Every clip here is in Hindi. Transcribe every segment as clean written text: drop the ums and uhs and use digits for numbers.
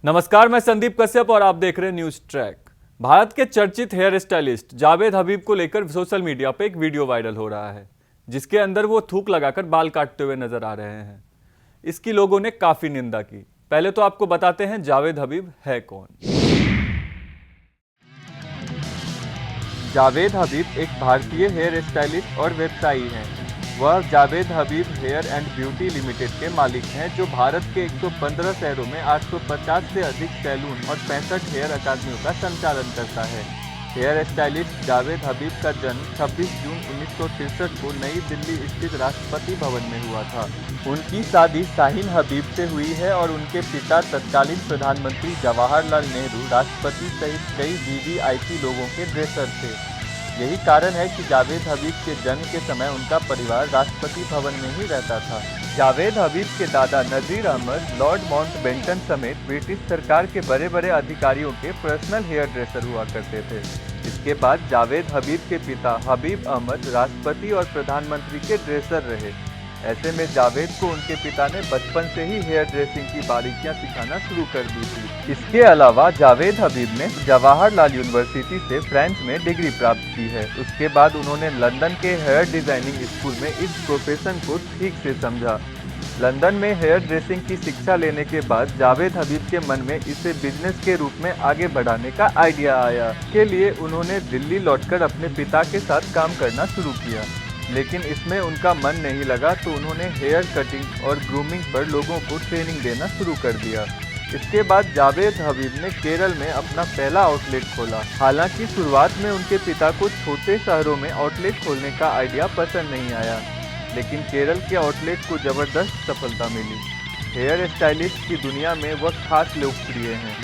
नमस्कार, मैं संदीप कश्यप और आप देख रहे हैं न्यूज ट्रैक। भारत के चर्चित हेयर स्टाइलिस्ट जावेद हबीब को लेकर सोशल मीडिया पे एक वीडियो वायरल हो रहा है, जिसके अंदर वो थूक लगाकर बाल काटते हुए नजर आ रहे हैं। इसकी लोगों ने काफी निंदा की। पहले तो आपको बताते हैं जावेद हबीब है कौन। जावेद हबीब एक भारतीय हेयर स्टाइलिस्ट और व्यवसायी हैं। वह जावेद हबीब हेयर एंड ब्यूटी लिमिटेड के मालिक हैं, जो भारत के 115 शहरों में 850 से अधिक सैलून और 65 हेयर अकादमियों का संचालन करता है। हेयर स्टाइलिस्ट जावेद हबीब का जन्म 26 जून 1963 को नई दिल्ली स्थित राष्ट्रपति भवन में हुआ था। उनकी शादी शाहीन हबीब से हुई है और उनके पिता तत्कालीन प्रधानमंत्री जवाहरलाल नेहरू, राष्ट्रपति सहित कई वीवीआईपी लोगों के ड्रेसर थे। यही कारण है कि जावेद हबीब के जन्म के समय उनका परिवार राष्ट्रपति भवन में ही रहता था। जावेद हबीब के दादा नजीर अहमद लॉर्ड माउंटबेटन समेत ब्रिटिश सरकार के बड़े बड़े अधिकारियों के पर्सनल हेयर ड्रेसर हुआ करते थे। इसके बाद जावेद हबीब के पिता हबीब अहमद राष्ट्रपति और प्रधानमंत्री के ड्रेसर रहे। ऐसे में जावेद को उनके पिता ने बचपन से ही हेयर ड्रेसिंग की बारीकियां सिखाना शुरू कर दी थी। इसके अलावा जावेद हबीब ने जवाहरलाल यूनिवर्सिटी से फ्रेंच में डिग्री प्राप्त की है। उसके बाद उन्होंने लंदन के हेयर डिजाइनिंग स्कूल में इस प्रोफेशन को ठीक से समझा। लंदन में हेयर ड्रेसिंग की शिक्षा लेने के बाद जावेद हबीब के मन में इसे बिजनेस के रूप में आगे बढ़ाने का आइडिया आया। इसके लिए उन्होंने दिल्ली लौटकर अपने पिता के साथ काम करना शुरू किया, लेकिन इसमें उनका मन नहीं लगा, तो उन्होंने हेयर कटिंग और ग्रूमिंग पर लोगों को ट्रेनिंग देना शुरू कर दिया। इसके बाद जावेद हबीब ने केरल में अपना पहला आउटलेट खोला। हालांकि शुरुआत में उनके पिता को छोटे शहरों में आउटलेट खोलने का आइडिया पसंद नहीं आया, लेकिन केरल के आउटलेट को जबरदस्त सफलता मिली। हेयर स्टाइलिस्ट की दुनिया में वह खास लोकप्रिय हैं।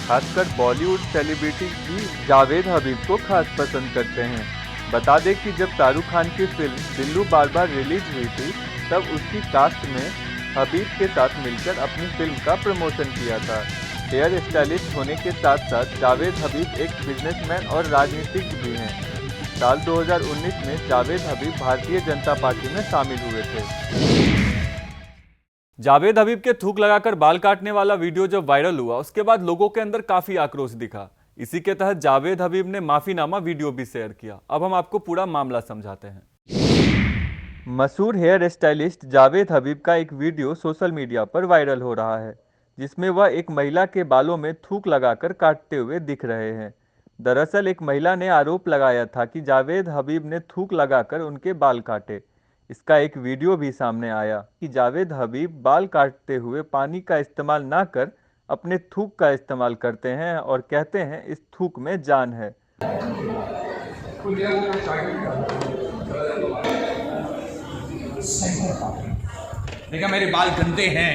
खासकर बॉलीवुड सेलिब्रिटी भी जावेद हबीब को खास पसंद करते हैं। बता दें कि जब शाहरुख खान की फिल्म दिल्लू बार बार रिलीज हुई थी, तब उसकी कास्ट में हबीब के साथ मिलकर अपनी फिल्म का प्रमोशन किया था। हेयर स्टाइलिस्ट होने के साथ साथ जावेद हबीब एक बिजनेसमैन और राजनीतिज्ञ भी हैं। साल 2019 में जावेद हबीब भारतीय जनता पार्टी में शामिल हुए थे। जावेद हबीब के थूक लगाकर बाल काटने वाला वीडियो जब वायरल हुआ, उसके बाद लोगों के अंदर काफी आक्रोश दिखा। इसी के तहत जावेद हबीब ने माफीनामा वीडियो भी शेयर किया। अब हम आपको पूरा मामला समझाते हैं। मशहूर हेयर स्टाइलिस्ट जावेद हबीब का एक वीडियो सोशल मीडिया पर वायरल हो रहा है, जिसमें वह एक महिला के बालों में थूक लगाकर काटते हुए दिख रहे हैं। दरअसल एक महिला ने आरोप लगाया था कि जावेद हबीब ने थूक लगाकर उनके बाल काटे। इसका एक वीडियो भी सामने आया कि जावेद हबीब बाल काटते हुए पानी का इस्तेमाल ना कर अपने थूक का इस्तेमाल करते हैं और कहते हैं इस थूक में जान है। देखा, मेरे बाल गंदे हैं,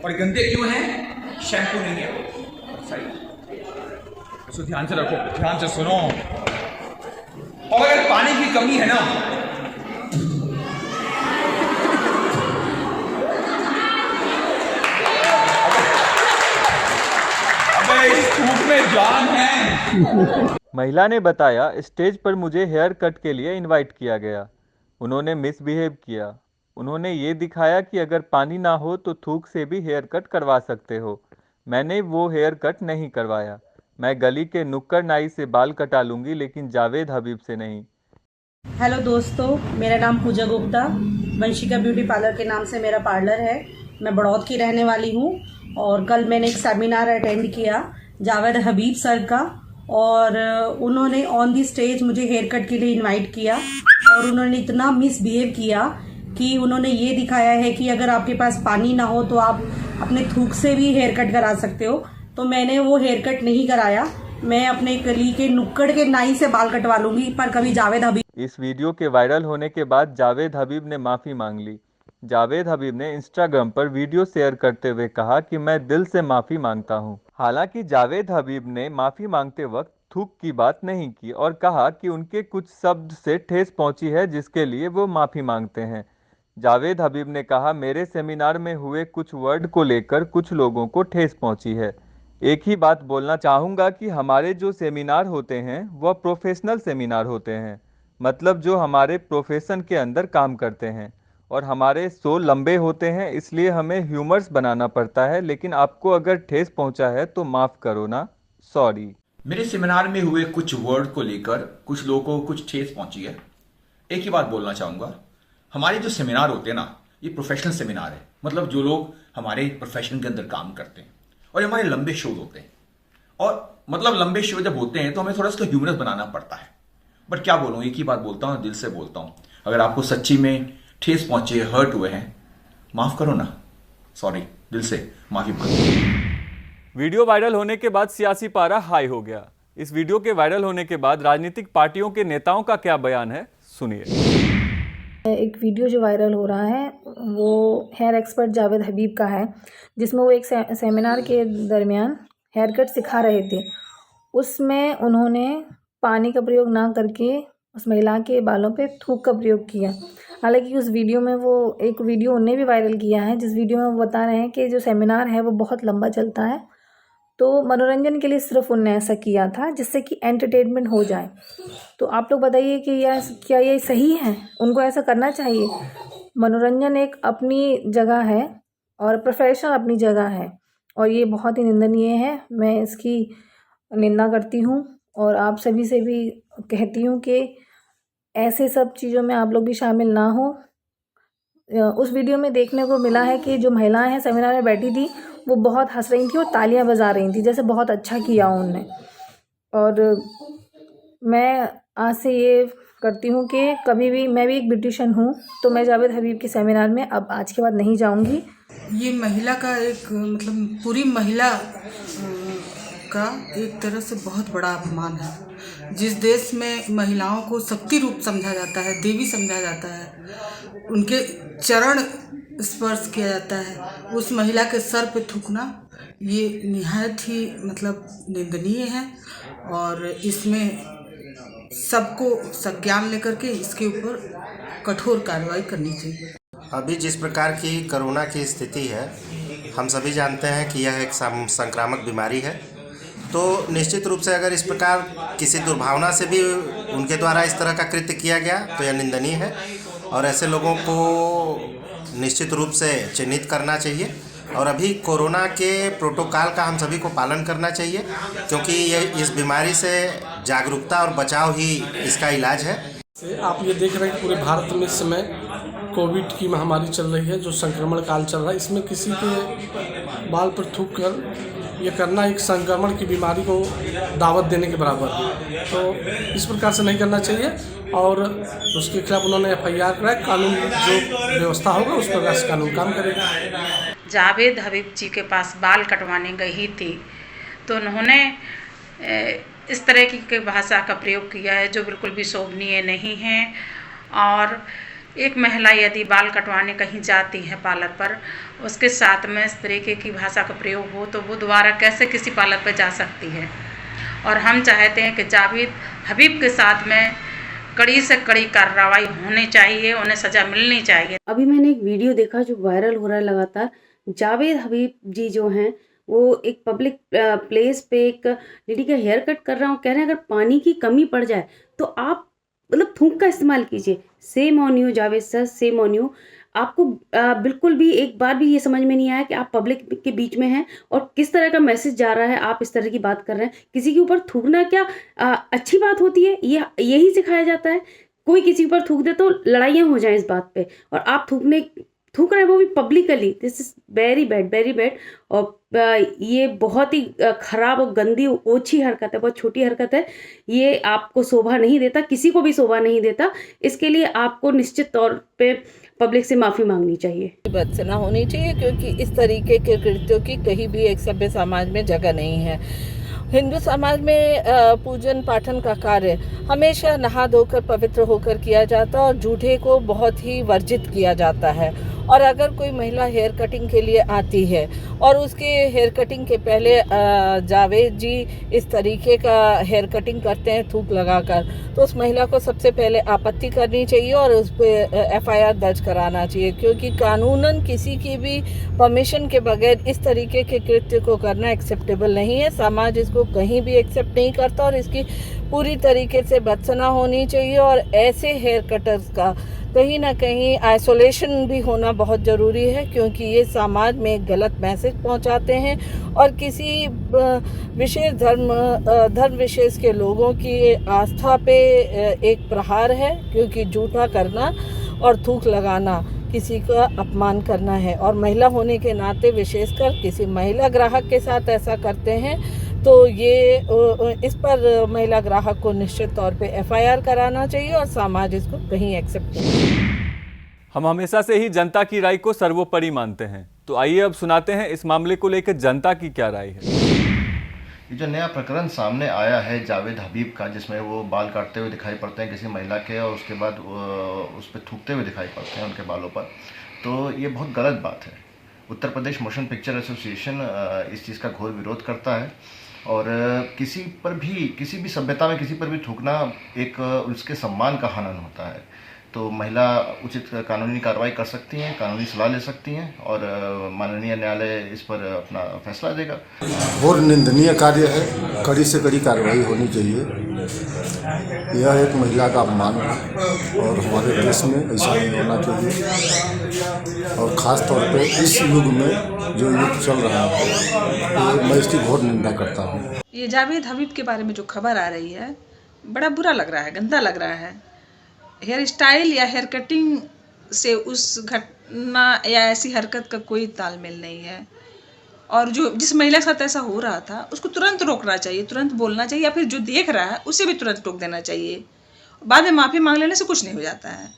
और गंदे क्यों हैं? शैम्पू नहीं है। सही, इसको ध्यान से रखो, ध्यान से सुनो। और अगर पानी की कमी है ना, में जान है। महिला ने बताया, स्टेज पर मुझे हेयर कट के लिए इनवाइट किया गया। उन्होंने मिसबिहेव किया। उन्होंने ये दिखाया कि अगर पानी ना हो तो थूक से भी हेयर कट करवा सकते हो। मैंने वो हेयर कट नहीं करवाया। मैं गली के नुक्कड़ नाई से बाल कटा लूंगी, लेकिन जावेद हबीब से नहीं। हेलो दोस्तों, मेरा नाम पूजा गुप्ता, वंशिका ब्यूटी पार्लर के नाम से मेरा पार्लर है। मैं बड़ौद की रहने वाली हूँ और कल मैंने एक सेमिनार अटेंड किया जावेद हबीब सर का, और उन्होंने ऑन दी स्टेज मुझे हेयर कट के लिए इनवाइट किया और उन्होंने इतना मिसबिहेव किया कि उन्होंने ये दिखाया है कि अगर आपके पास पानी ना हो तो आप अपने थूक से भी हेयर कट करा सकते हो। तो मैंने वो हेयर कट नहीं कराया। मैं अपने गली के नुक्कड़ के नाई से बाल कटवा लूंगी, पर कभी जावेद हबीब। इस वीडियो के वायरल होने के बाद जावेद हबीब ने माफी मांग ली। जावेद हबीब ने इंस्टाग्राम पर वीडियो शेयर करते हुए कहा कि मैं दिल से माफी मांगता हूं। हालांकि जावेद हबीब ने माफी मांगते वक्त थूक की बात नहीं की और कहा कि उनके कुछ शब्द से ठेस पहुंची है, जिसके लिए वो माफी मांगते हैं। जावेद हबीब ने कहा, मेरे सेमिनार में हुए कुछ वर्ड को लेकर कुछ लोगों को ठेस पहुंची है। एक ही बात बोलना चाहूँगा कि हमारे जो सेमिनार होते हैं वह प्रोफेशनल सेमिनार होते हैं, मतलब जो हमारे प्रोफेशन के अंदर काम करते हैं, और हमारे शो लंबे होते हैं, इसलिए हमें ह्यूमर्स बनाना पड़ता है, लेकिन आपको अगर ठेस पहुंचा है तो माफ़ करो ना, सॉरी। मेरे सेमिनार में हुए कुछ वर्ड को लेकर कुछ लोगों को कुछ ठेस पहुंची है। एक ही बात बोलना चाहूंगा, हमारे जो सेमिनार होते हैं ना, ये प्रोफेशनल सेमिनार है। मतलब जो लोग हमारे प्रोफेशन के अंदर काम करते हैं, और हमारे लंबे शोज होते हैं। और मतलब लंबे शो जब होते हैं तो हमें थोड़ा सा ह्यूमरस बनाना पड़ता है। बट क्या बोलूं, एक ही बात बोलता हूं, दिल से बोलता हूं। अगर आपको सच्ची में ठेस पहुंचे, हर्ट हुए हैं, माफ करो ना, सॉरी, दिल से माफी मांगो। वीडियो वायरल होने के बाद सियासी पारा हाई हो गया। इस वीडियो के वायरल होने के बाद राजनीतिक पार्टियों के नेताओं का क्या बयान है, सुनिए। एक वीडियो जो वायरल हो रहा है वो हेयर एक्सपर्ट जावेद हबीब का है, जिसमें वो एक सेमिनार के दरमियान हेयर कट सिखा रहे थे। उसमें उन्होंने पानी का प्रयोग ना करके उस महिला के बालों पे थूक का प्रयोग किया। हालांकि उस वीडियो में वो एक वीडियो उन्हें भी वायरल किया है, जिस वीडियो में वो बता रहे हैं कि जो सेमिनार है वो बहुत लंबा चलता है, तो मनोरंजन के लिए सिर्फ उन्होंने ऐसा किया था जिससे कि एंटरटेनमेंट हो जाए। तो आप लोग बताइए कि क्या ये सही है? उनको ऐसा करना चाहिए? मनोरंजन एक अपनी जगह है और प्रोफेशन अपनी जगह है, और ये बहुत ही निंदनीय है। मैं इसकी निंदा करती हूँ और आप सभी से भी कहती हूँ कि ऐसे सब चीज़ों में आप लोग भी शामिल ना हो। उस वीडियो में देखने को मिला है कि जो महिलाएं हैं सेमिनार में बैठी थी वो बहुत हंस रही थी और तालियां बजा रही थी, जैसे बहुत अच्छा किया उन्होंने। और मैं आज से ये करती हूँ कि कभी भी, मैं भी एक ब्यूटिशियन हूँ, तो मैं जावेद हबीब के सेमिनार में अब आज के बाद नहीं जाऊँगी। ये महिला का एक मतलब पूरी महिला का एक तरह से बहुत बड़ा अपमान है। जिस देश में महिलाओं को शक्ति रूप समझा जाता है, देवी समझा जाता है, उनके चरण स्पर्श किया जाता है, उस महिला के सर पे थूकना ये निहायत ही मतलब निंदनीय है। और इसमें सबको संज्ञान लेकर के इसके ऊपर कठोर कार्रवाई करनी चाहिए। अभी जिस प्रकार की कोरोना की स्थिति है, हम सभी जानते हैं कि यह एक संक्रामक बीमारी है। तो निश्चित रूप से अगर इस प्रकार किसी दुर्भावना से भी उनके द्वारा इस तरह का कृत्य किया गया तो यह निंदनीय है, और ऐसे लोगों को निश्चित रूप से चिन्हित करना चाहिए। और अभी कोरोना के प्रोटोकॉल का हम सभी को पालन करना चाहिए, क्योंकि ये इस बीमारी से जागरूकता और बचाव ही इसका इलाज है। आप ये देख रहे हैं पूरे भारत में इस समय कोविड की महामारी चल रही है, जो संक्रमण काल चल रहा है। इसमें किसी के बाल पर थूक कर ये करना एक संक्रमण की बीमारी को दावत देने के बराबर है। तो इस प्रकार से नहीं करना चाहिए, और उसके खिलाफ उन्होंने FIR कराया। कानून जो व्यवस्था होगा उस प्रकार से कानून काम करेगा। जावेद हबीब जी के पास बाल कटवाने गई थी तो उन्होंने इस तरह की भाषा का प्रयोग किया है जो बिल्कुल भी शोभनीय नहीं है। और एक महिला यदि बाल कटवाने कहीं जाती है पार्लर पर, उसके साथ में इस तरीके की भाषा का प्रयोग हो तो वो दोबारा कैसे किसी पार्लर पर जा सकती है। और हम चाहते हैं कि जावेद हबीब के साथ में कड़ी से कड़ी कार्रवाई होनी चाहिए, उन्हें सज़ा मिलनी चाहिए। अभी मैंने एक वीडियो देखा जो वायरल हो रहा है लगातार। जावेद हबीब जी जो हैं वो एक पब्लिक प्लेस पे एक लेडी का हेयर कट कर रहा हूँ, कह रहे हैं अगर पानी की कमी पड़ जाए तो आप मतलब थूक का इस्तेमाल कीजिए। Same on you Javed sir, same on you. आपको बिल्कुल भी एक बार भी ये समझ में नहीं आया कि आप पब्लिक के बीच में हैं और किस तरह का मैसेज जा रहा है, आप इस तरह की बात कर रहे हैं। किसी के ऊपर थूकना क्या अच्छी बात होती है? ये यही सिखाया जाता है। कोई किसी पर थूक दे तो लड़ाइयाँ हो जाएं इस बात पे, और आप थूक रहे हैं वो भी publicly. This is very bad, very bad. और ये बहुत ही ख़राब और गंदी ओछी हरकत है, बहुत छोटी हरकत है। ये आपको शोभा नहीं देता, किसी को भी शोभा नहीं देता। इसके लिए आपको निश्चित तौर पे पब्लिक से माफ़ी मांगनी चाहिए। भर्त्सना होनी चाहिए, क्योंकि इस तरीके के कृत्यों की कहीं भी एक सभ्य समाज में जगह नहीं है। हिंदू समाज में पूजन पाठन का कार्य हमेशा नहा धोकर पवित्र होकर किया जाता है और झूठे को बहुत ही वर्जित किया जाता है। और अगर कोई महिला हेयर कटिंग के लिए आती है और उसके हेयर कटिंग के पहले जावेद जी इस तरीके का हेयर कटिंग करते हैं थूक लगाकर, तो उस महिला को सबसे पहले आपत्ति करनी चाहिए और उस पर FIR दर्ज कराना चाहिए, क्योंकि कानूनन किसी की भी परमिशन के बगैर इस तरीके के कृत्य को करना एक्सेप्टेबल नहीं है। समाज इसको कहीं भी एक्सेप्ट नहीं करता और इसकी पूरी तरीके से भत्सना होनी चाहिए और ऐसे हेयर कटर्स का कहीं ना कहीं आइसोलेशन भी होना बहुत ज़रूरी है, क्योंकि ये समाज में गलत मैसेज पहुंचाते हैं और किसी विशेष धर्म विशेष के लोगों की आस्था पे एक प्रहार है, क्योंकि जूठा करना और थूक लगाना किसी का अपमान करना है। और महिला होने के नाते विशेषकर किसी महिला ग्राहक के साथ ऐसा करते हैं तो ये इस पर महिला ग्राहक को निश्चित तौर पे FIR कराना चाहिए और समाज इसको कहीं एक्सेप्ट नहीं। हम हमेशा से ही जनता की राय को सर्वोपरि मानते हैं, तो आइए अब सुनाते हैं इस मामले को लेकर जनता की क्या राय है। ये जो नया प्रकरण सामने आया है जावेद हबीब का, जिसमें वो बाल काटते हुए दिखाई पड़ते हैं किसी महिला के और उसके बाद उस पर थूकते हुए दिखाई पड़ते हैं उनके बालों पर, तो ये बहुत गलत बात है। Uttar Pradesh motion picture association इस चीज़ का घोर विरोध करता है और किसी भी सभ्यता में किसी पर भी थूकना एक उसके सम्मान का हनन होता है। तो महिला उचित कानूनी कार्रवाई कर सकती हैं, कानूनी सलाह ले सकती हैं और माननीय न्यायालय इस पर अपना फैसला देगा। और निंदनीय कार्य है, कड़ी से कड़ी कार्रवाई होनी चाहिए। यह एक महिला का अपमान है और हमारे देश में ऐसा नहीं होना चाहिए और ख़ास तौर पे इस युग में जो युग चल रहा है मैं इसकी घोर निंदा करता हूँ। ये जावेद हबीब के बारे में जो खबर आ रही है बड़ा बुरा लग रहा है, गंदा लग रहा है। हेयर स्टाइल या हेयर कटिंग से उस घटना या ऐसी हरकत का कोई तालमेल नहीं है और जो जिस महिला के साथ ऐसा हो रहा था उसको तुरंत रोकना चाहिए, तुरंत बोलना चाहिए, या फिर जो देख रहा है उसे भी तुरंत टोक देना चाहिए। बाद में माफ़ी मांग लेने से कुछ नहीं हो जाता है।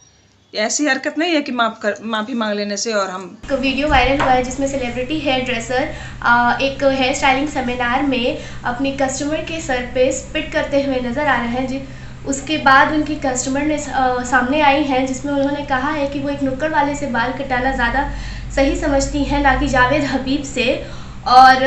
ऐसी हरकत नहीं है कि माफ़ी मांग लेने से और हम। एक वीडियो वायरल हुआ है जिसमें सेलिब्रिटी हेयर ड्रेसर एक हेयर स्टाइलिंग सेमिनार में अपनी कस्टमर के सर पे स्पिट करते हुए नज़र आ रहे हैं। उसके बाद उनकी कस्टमर ने सामने आई हैं जिसमें उन्होंने कहा है कि वो एक नुक्कड़ वाले से बाल कटाना ज़्यादा सही समझती हैं, ना कि जावेद हबीब से। और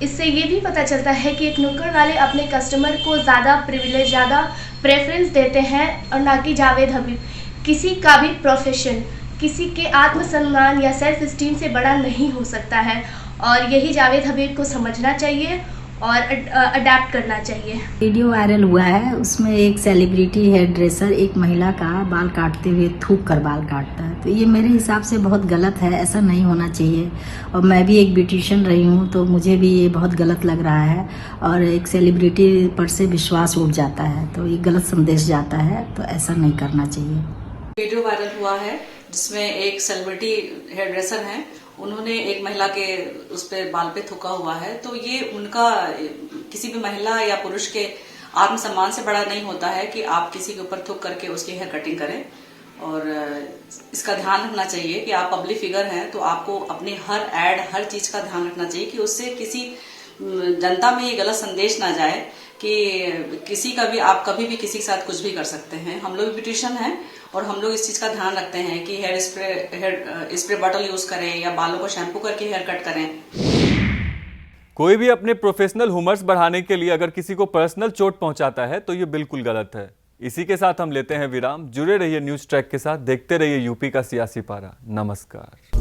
इससे ये भी पता चलता है कि एक नुक्कड़ वाले अपने कस्टमर को ज़्यादा प्रिविलेज, ज़्यादा प्रेफरेंस देते हैं और ना कि जावेद हबीब। किसी का भी प्रोफेशन किसी के आत्मसम्मान या सेल्फ इस्टीम से बड़ा नहीं हो सकता है और यही जावेद हबीब को समझना चाहिए और अडेप्ट करना चाहिए। वीडियो वायरल हुआ है, उसमें एक सेलिब्रिटी हेयर ड्रेसर एक महिला का बाल काटते हुए थूक कर बाल काटता है, तो ये मेरे हिसाब से बहुत गलत है, ऐसा नहीं होना चाहिए। और मैं भी एक ब्यूटिशियन रही हूँ तो मुझे भी ये बहुत गलत लग रहा है और एक सेलिब्रिटी पर से विश्वास उठ जाता है तो ये गलत संदेश जाता है, तो ऐसा नहीं करना चाहिए। वीडियो वायरल हुआ है जिसमें एक सेलिब्रिटी हेयर ड्रेसर हैं, उन्होंने एक महिला के उस पर बाल पे थूका हुआ है, तो ये उनका किसी भी महिला या पुरुष के आत्मसम्मान से बड़ा नहीं होता है कि आप किसी के ऊपर थूक करके उसकी हेयर कटिंग करें। और इसका ध्यान रखना चाहिए कि आप पब्लिक फिगर हैं तो आपको अपने हर एड हर चीज का ध्यान रखना चाहिए कि उससे किसी जनता में ये गलत संदेश ना जाए कि किसी का भी आप कभी भी किसी के साथ कुछ भी कर सकते हैं। हम लोग ब्यूटिशियन हैं और हम लोग इस चीज का ध्यान रखते हैं कि हेयर स्प्रे बॉटल यूज करें या बालों को शैम्पू करके हेयर कट करें। कोई भी अपने प्रोफेशनल हुमर्स बढ़ाने के लिए अगर किसी को पर्सनल चोट पहुंचाता है तो ये बिल्कुल गलत है। इसी के साथ हम लेते हैं विराम। जुड़े रहिए न्यूज ट्रैक के साथ, देखते रहिए यूपी का सियासी पारा। नमस्कार।